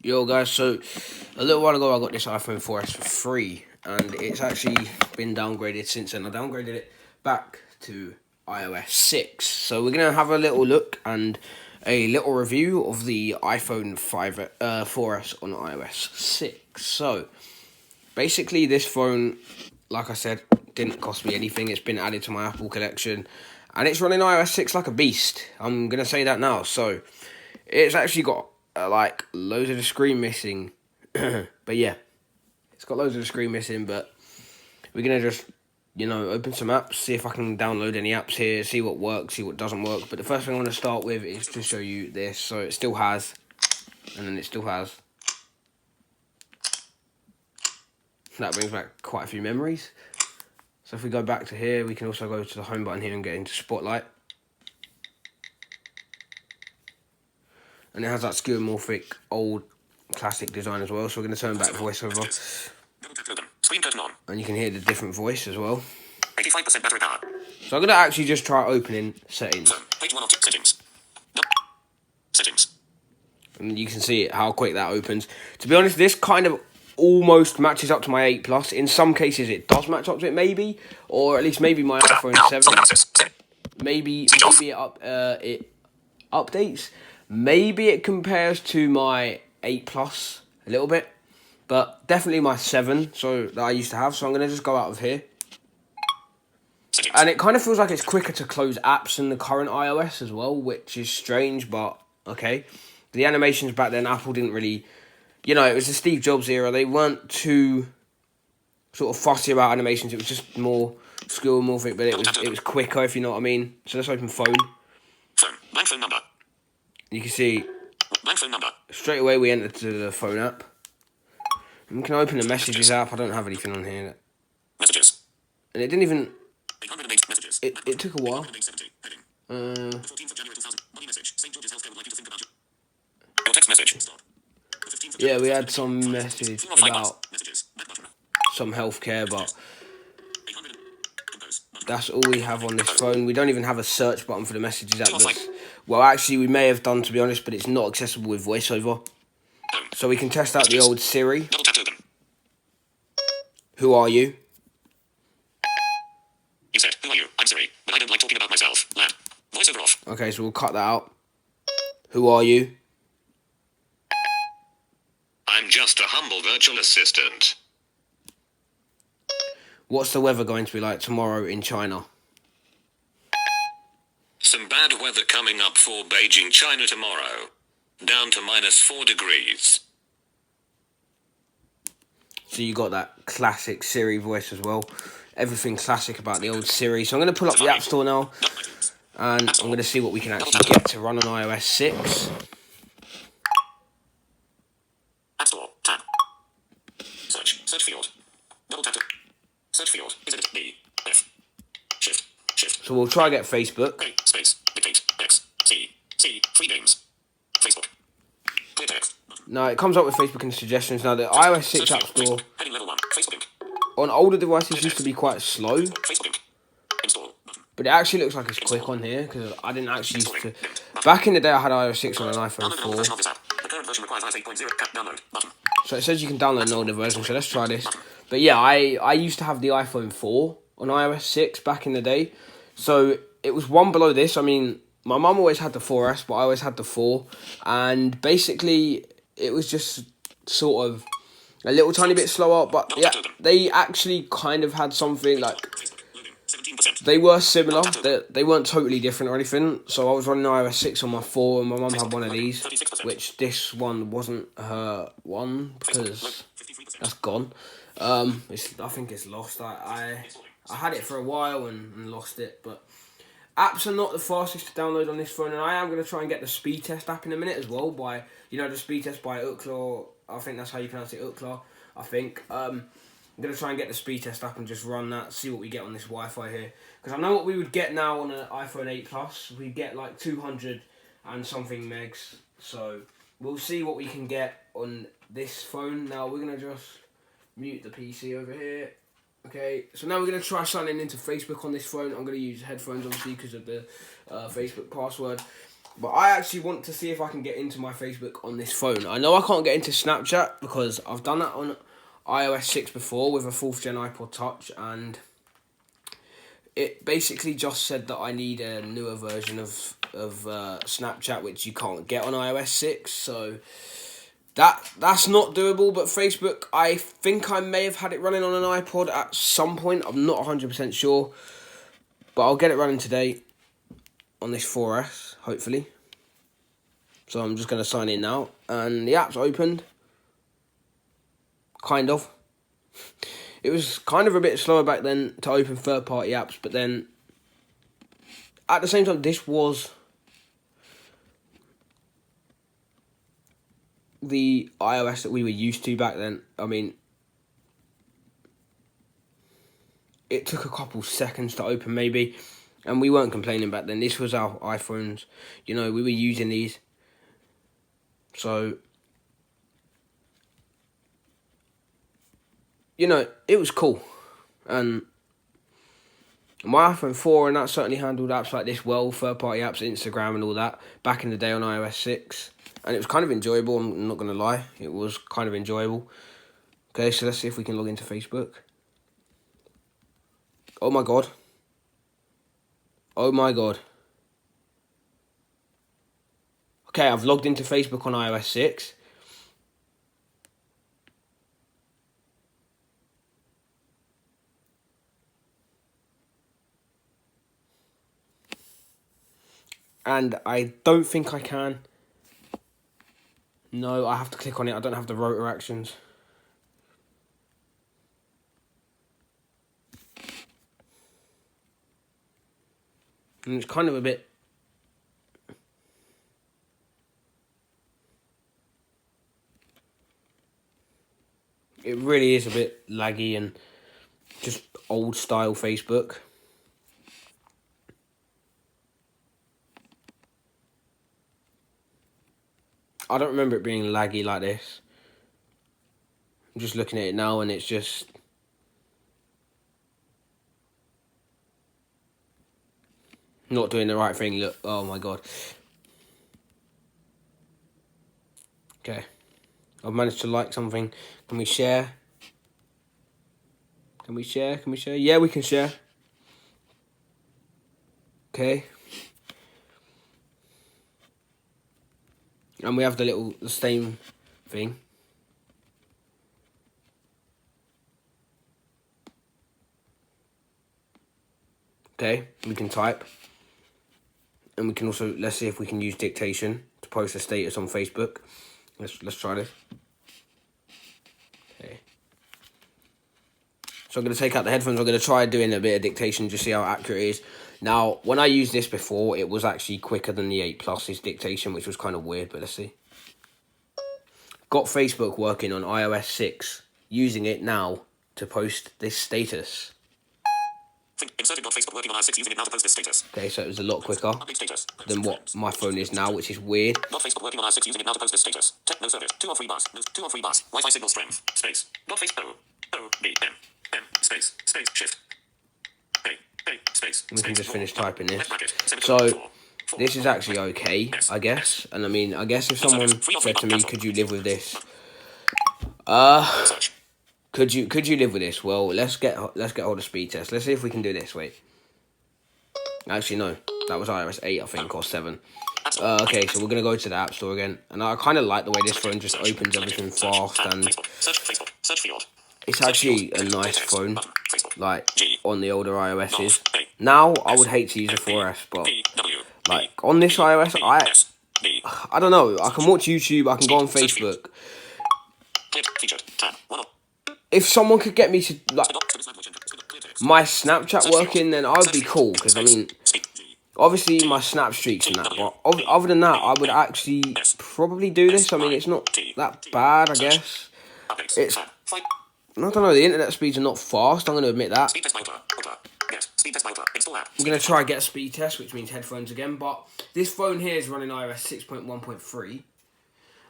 Yo guys, so a little while ago I got this iPhone 4S for free, and it's actually been downgraded since then. I downgraded it back to iOS 6. So we're going to have a little look and a little review of the iPhone 4S on iOS 6. So basically this phone, like I said, didn't cost me anything. It's been added to my Apple collection and it's running iOS 6 like a beast. I'm going to say that now. So it's actually got like loads of the screen missing. But yeah, it's got loads of the screen missing, but we're going to just, open some apps, see if I can download any apps here, see what works, see what doesn't work. But the first thing I want to start with is to show you this. So it still has, and then it still has. That brings back quite a few memories. So if we go back to here, we can also go to the home button here and get into Spotlight. And it has that skeuomorphic old classic design as well. So we're going to turn back voiceover. Screen curtain on. And you can hear the different voice as well. 85% battery power. So I'm going to actually just try opening settings. Page 1 of settings. Settings. And you can see how quick that opens. To be honest, this kind of almost matches up to my 8 Plus. In some cases it does match up to it, maybe. Or at least maybe my iPhone 7. Maybe it updates. Maybe it compares to my 8 Plus a little bit, but definitely my 7, so that I used to have. So I'm going to just go out of here. And it kind of feels like it's quicker to close apps than the current iOS as well, which is strange, but okay. The animations back then, Apple didn't really, it was the Steve Jobs era. They weren't too sort of fussy about animations. It was just more skeuomorphic, but it was quicker, if you know what I mean. So let's open phone. Phone. Blank phone number. You can see blank phone number. Straight away we enter to the phone app. And we can open the messages app. I don't have anything on here. Messages. And it didn't even... 808 messages. It took a while. 14th of January 2000. Body message. St. George's Healthcare would like you to think about your text message. Yeah, we had some message about some healthcare, but that's all we have on this phone. We don't even have a search button for the messages app. Well, actually, we may have done, to be honest, but it's not accessible with voiceover. So we can test out the old Siri. Who are you? You said, who are you? I'm Siri, but I don't like talking about myself. Lad. Voiceover off. Okay, so we'll cut that out. Who are you? I'm just a humble virtual assistant. What's the weather going to be like tomorrow in China? Some bad weather coming up for Beijing, China tomorrow. Down to -4 degrees. So you got that classic Siri voice as well. Everything classic about the old Siri. So I'm going to pull up the App Store now. And I'm going to see what we can actually get to run on iOS 6. App Store. Tab. Search. Search field. Double tap to. Search field. Is it B? F. Shift. Shift. So we'll try get Facebook. A. Space. Dictate. X. C. C. Free games. Facebook. Clear text. No, it comes up with Facebook and suggestions. Now, the iOS 6 App Store Heading level 1. Facebook. on older devices used to be quite slow. Facebook. Install. But it actually looks like it's quick on here, because I didn't actually used to... Back in the day, I had iOS 6 on an iPhone 4. The current version requires iOS 8.0. Download button. So it says you can download an older version, so let's try this. But yeah, I used to have the iPhone 4 on iOS 6 back in the day. So it was one below this. I mean, my mum always had the 4S, but I always had the 4. And basically, it was just sort of a little tiny bit slower. But yeah, they actually kind of had something like... They were similar. They weren't totally different or anything. So I was running iOS 6 on my 4 and my mum had one of these. Which this one wasn't her one, because that's gone. I think it's lost. I had it for a while and lost it. But apps are not the fastest to download on this phone. And I am going to try and get the speed test app in a minute as well. By, the speed test by Ookla. I think that's how you pronounce it, Ookla. I think. I'm going to try and get the speed test app and just run that, see what we get on this Wi-Fi here. Because I know what we would get now on an iPhone 8 Plus. We'd get like 200 and something megs. So we'll see what we can get on this phone. Now we're going to just mute the PC over here. Okay, so now we're going to try signing into Facebook on this phone. I'm going to use headphones obviously because of the Facebook password. But I actually want to see if I can get into my Facebook on this phone. I know I can't get into Snapchat because I've done that on iOS 6 before with a 4th gen iPod Touch, and it basically just said that I need a newer version of Snapchat, which you can't get on iOS 6. So that's not doable. But Facebook, I think I may have had it running on an iPod at some point. I'm not 100% sure, but I'll get it running today on this 4S, hopefully. So I'm just going to sign in now, and the app's opened. Kind of. It was kind of a bit slower back then to open third-party apps, but then at the same time, this was the iOS that we were used to back then. I mean, it took a couple seconds to open maybe, and we weren't complaining back then. This was our iPhones, you know, we were using these. So, you know, it was cool. And my iPhone 4, and that certainly handled apps like this well, third-party apps, Instagram and all that, back in the day on iOS 6. And it was kind of enjoyable, I'm not going to lie. It was kind of enjoyable. Okay, so let's see if we can log into Facebook. Oh my god. Oh my god. Okay, I've logged into Facebook on iOS 6. And I don't think I can. No, I have to click on it. I don't have the rotor actions. And it's kind of a bit... It really is a bit laggy and just old style Facebook. I don't remember it being laggy like this. I'm just looking at it now and it's just... not doing the right thing. Look, oh my god. Okay. I've managed to like something. Can we share? Can we share? Can we share? Yeah, we can share. Okay. And we have the same thing. Okay, we can type. And we can also, let's see if we can use dictation to post a status on Facebook. Let's try this. Okay. So I'm going to take out the headphones. I'm going to try doing a bit of dictation, just see how accurate it is. Now, when I used this before, it was actually quicker than the 8 Plus's dictation, which was kind of weird, but let's see. Got Facebook working on iOS 6, using it now to post this status. Inserted Facebook working on iOS 6 using it now to post this status. Okay, so it was a lot quicker than what my phone is now, which is weird. Not Facebook working on iOS 6 using it now to post this status. No service. 2 or 3 bars. 2 or 3 bars. Wi-Fi signal strength. Space. Not face O B M space shift. Space. We can just finish typing this. So this is actually okay, I guess. And I mean, I guess if someone said to me, "Could you live with this?" Could you live with this? Well, let's get hold of speed test. Let's see if we can do this. Wait. Actually, no. That was iOS 8, I think, or 7. Okay, so we're going to go to the App Store again. And I kind of like the way this phone just opens everything fast. And it's actually a nice phone, like, on the older iOS's. Now, I would hate to use a 4S, but, like, on this iOS, I don't know. I can watch YouTube, I can go on Facebook. If someone could get me to, like, my Snapchat working, then I would be cool. Because, I mean, obviously my Snap streaks and that. But other than that, I would actually probably do this. I mean, it's not that bad, I guess. It's, I don't know, the internet speeds are not fast. I'm going to admit that. I'm going to try and get a speed test, which means headphones again. But this phone here is running iOS 6.1.3.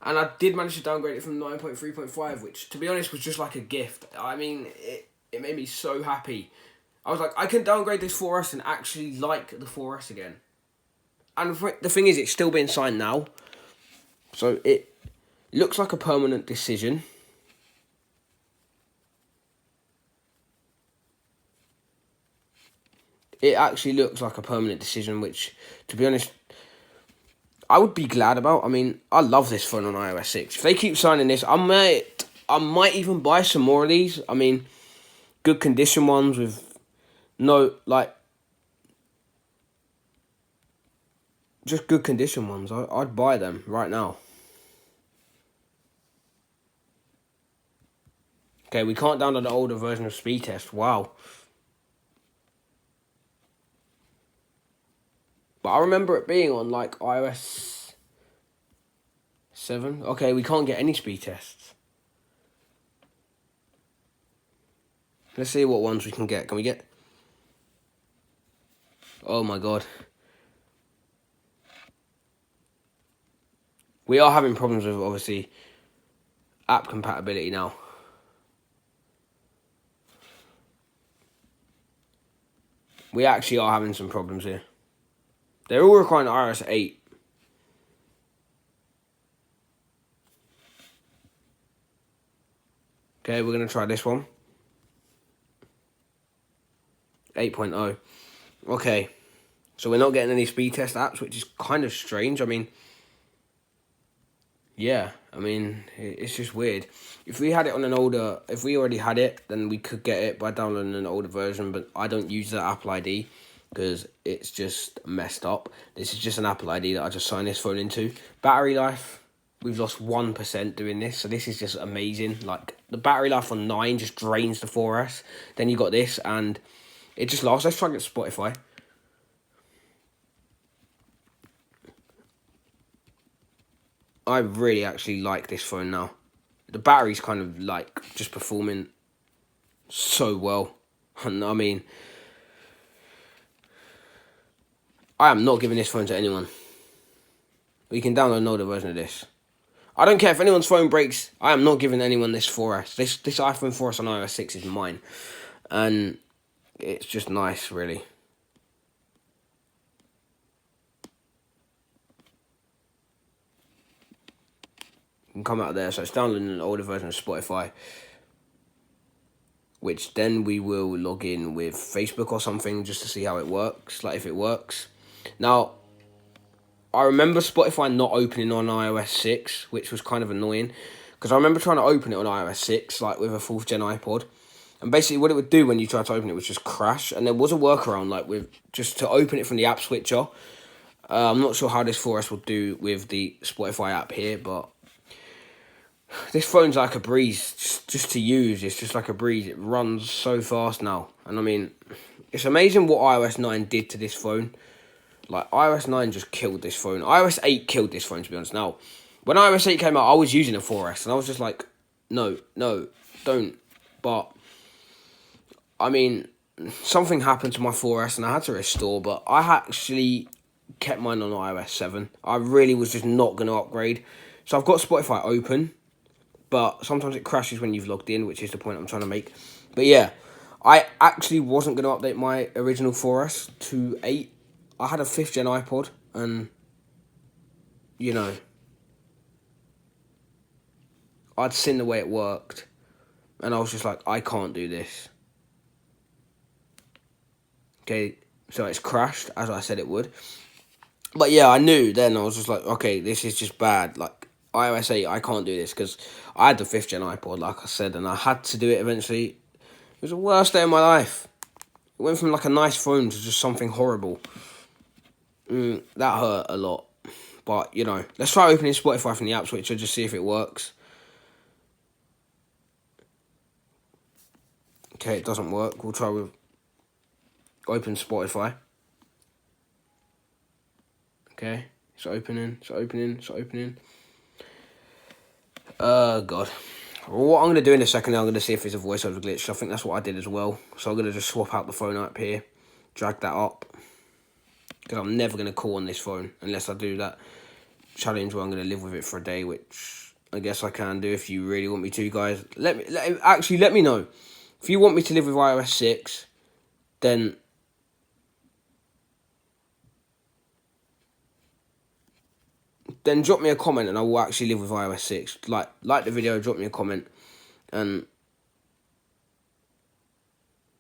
And I did manage to downgrade it from 9.3.5, which, to be honest, was just like a gift. I mean, it made me so happy. I was like, I can downgrade this 4S and actually like the 4S again. And the thing is, it's still being signed now. So it looks like a permanent decision. It actually looks like a permanent decision, which, to be honest, I would be glad about. I mean, I love this phone on iOS 6. If they keep signing this, I might even buy some more of these. I mean, good condition ones with no, like, just good condition ones. I'd buy them right now. Okay, we can't download the older version of Speed Test. Wow. But I remember it being on, like, iOS 7. Okay, we can't get any speed tests. Let's see what ones we can get. Can we get... Oh, my God. We are having problems with, obviously, app compatibility now. We actually are having some problems here. They're all requiring iOS 8. Okay, we're going to try this one. 8.0. Okay. So we're not getting any speed test apps, which is kind of strange. I mean, yeah. I mean, it's just weird. If we had it on an older... If we already had it, then we could get it by downloading an older version. But I don't use that Apple ID because it's just messed up. This is just an Apple ID that I just signed this phone into. Battery life, we've lost 1% doing this. So this is just amazing. Like, the battery life on 9 just drains the 4S. Then you got this, and it just lasts. Let's try and get Spotify. I really actually like this phone now. The battery's kind of like just performing so well. And I mean, I am not giving this phone to anyone. We can download an older version of this. I don't care if anyone's phone breaks. I am not giving anyone this 4S. This iPhone 4S on iOS 6 is mine. And it's just nice, really. You can come out of there. So it's downloading an older version of Spotify, which then we will log in with Facebook or something just to see how it works, like if it works. Now, I remember Spotify not opening on iOS 6, which was kind of annoying, because I remember trying to open it on iOS 6, like with a 4th gen iPod, and basically what it would do when you tried to open it was just crash, and there was a workaround, like with just to open it from the app switcher. I'm not sure how this 4S will do with the Spotify app here, but this phone's like a breeze just to use. It's just like a breeze. It runs so fast now. And I mean, it's amazing what iOS 9 did to this phone. Like, iOS 9 just killed this phone. iOS 8 killed this phone, to be honest. Now, when iOS 8 came out, I was using a 4S. And I was just like, no, don't. But, I mean, something happened to my 4S and I had to restore. But I actually kept mine on iOS 7. I really was just not going to upgrade. So I've got Spotify open. But sometimes it crashes when you've logged in, which is the point I'm trying to make. But yeah, I actually wasn't going to update my original 4S to 8. I had a 5th gen iPod, and, you know, I'd seen the way it worked, and I was just like, I can't do this. Okay, so it's crashed, as I said it would. But yeah, I knew then, I was just like, okay, this is just bad. Like, iOS 8, I can't do this, because I had the 5th gen iPod, like I said, and I had to do it eventually. It was the worst day of my life. It went from like a nice phone to just something horrible. That hurt a lot. But, you know, let's try opening Spotify from the app switcher, just see if it works. Okay, it doesn't work. We'll try with open Spotify. Okay, it's opening. God. What I'm going to do in a second, I'm going to see if it's a voiceover glitch. I think that's what I did as well. So I'm going to just swap out the phone up here. Drag that up. Because I'm never going to call on this phone unless I do that challenge where I'm going to live with it for a day, which I guess I can do if you really want me to, guys. Let me know. If you want me to live with iOS 6, then then drop me a comment and I will actually live with iOS 6. Like the video, drop me a comment, and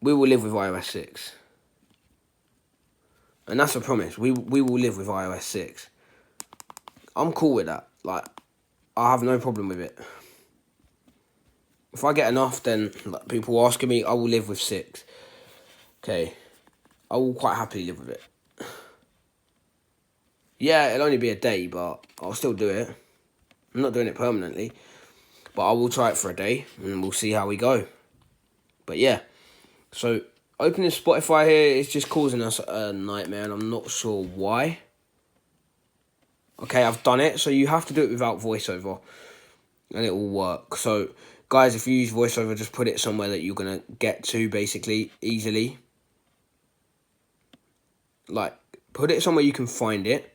we will live with iOS 6. And that's a promise. We will live with iOS 6. I'm cool with that. Like, I have no problem with it. If I get enough, then like, people asking me, I will live with 6. Okay. I will quite happily live with it. Yeah, it'll only be a day, but I'll still do it. I'm not doing it permanently. But I will try it for a day, and we'll see how we go. But yeah. So, opening Spotify here is just causing us a nightmare, and I'm not sure why. Okay, I've done it. So, you have to do it without voiceover, and it will work. So, guys, if you use voiceover, just put it somewhere that you're going to get to, basically, easily. Like, put it somewhere you can find it,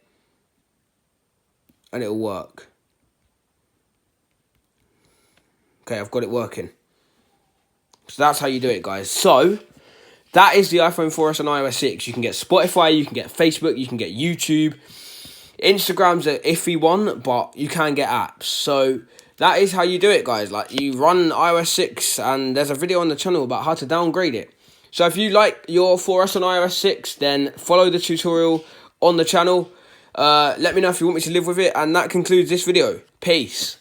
and it'll work. Okay, I've got it working. So that's how you do it, guys. So, that is the iPhone 4S and iOS 6. You can get Spotify, you can get Facebook, you can get YouTube. Instagram's an iffy one, but you can get apps. So, that is how you do it, guys. Like, you run iOS 6, and there's a video on the channel about how to downgrade it. So, if you like your 4S and iOS 6, then follow the tutorial on the channel. Let me know if you want me to live with it, and that concludes this video. Peace.